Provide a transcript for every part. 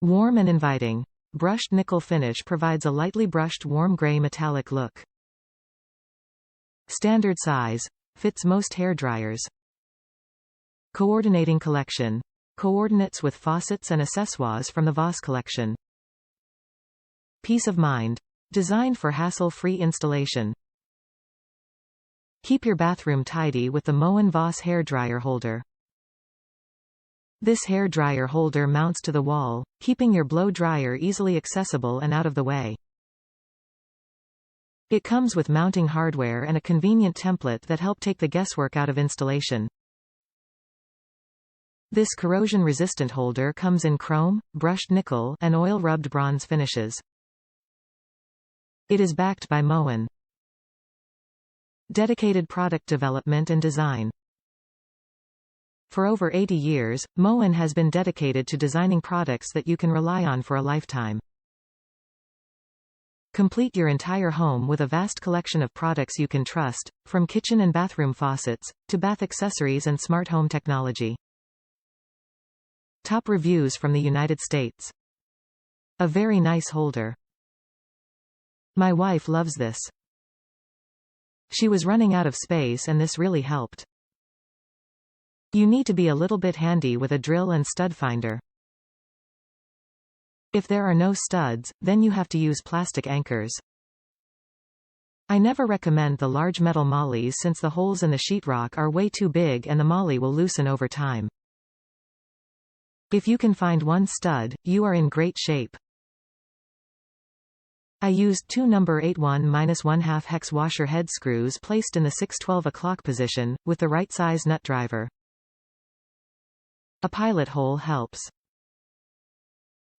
Warm and inviting. Brushed nickel finish provides a lightly brushed warm gray metallic look. Standard size. Fits most hair dryers. Coordinating collection. Coordinates with faucets and accessoies from the Voss collection. Peace of mind. Designed for hassle-free installation. Keep your bathroom tidy with the Moen Voss hairdryer holder. This hairdryer holder mounts to the wall, keeping your blow dryer easily accessible and out of the way. It comes with mounting hardware and a convenient template that help take the guesswork out of installation. This corrosion-resistant holder comes in chrome, brushed nickel, and oil-rubbed bronze finishes. It is backed by Moen. Dedicated product development and design. For over 80 years, Moen has been dedicated to designing products that you can rely on for a lifetime. Complete your entire home with a vast collection of products you can trust, from kitchen and bathroom faucets, to bath accessories and smart home technology. Top reviews from the United States. A very nice holder. My wife loves this. She was running out of space and this really helped. You need to be a little bit handy with a drill and stud finder. If there are no studs, then you have to use plastic anchors. I never recommend the large metal mollies since the holes in the sheetrock are way too big and the molly will loosen over time. If you can find one stud, you are in great shape. I used two number 81-1/2 hex washer head screws placed in the 6/12 o'clock position, with the right size nut driver. A pilot hole helps.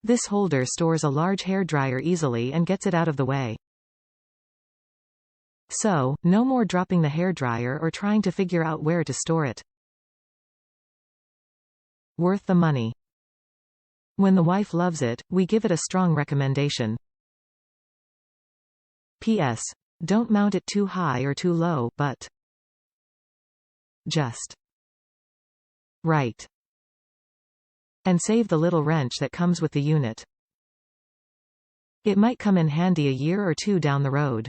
This holder stores a large hairdryer easily and gets it out of the way. So, no more dropping the hairdryer or trying to figure out where to store it. Worth the money. When the wife loves it, we give it a strong recommendation. P.S. Don't mount it too high or too low, but just right. And save the little wrench that comes with the unit. It might come in handy a year or two down the road.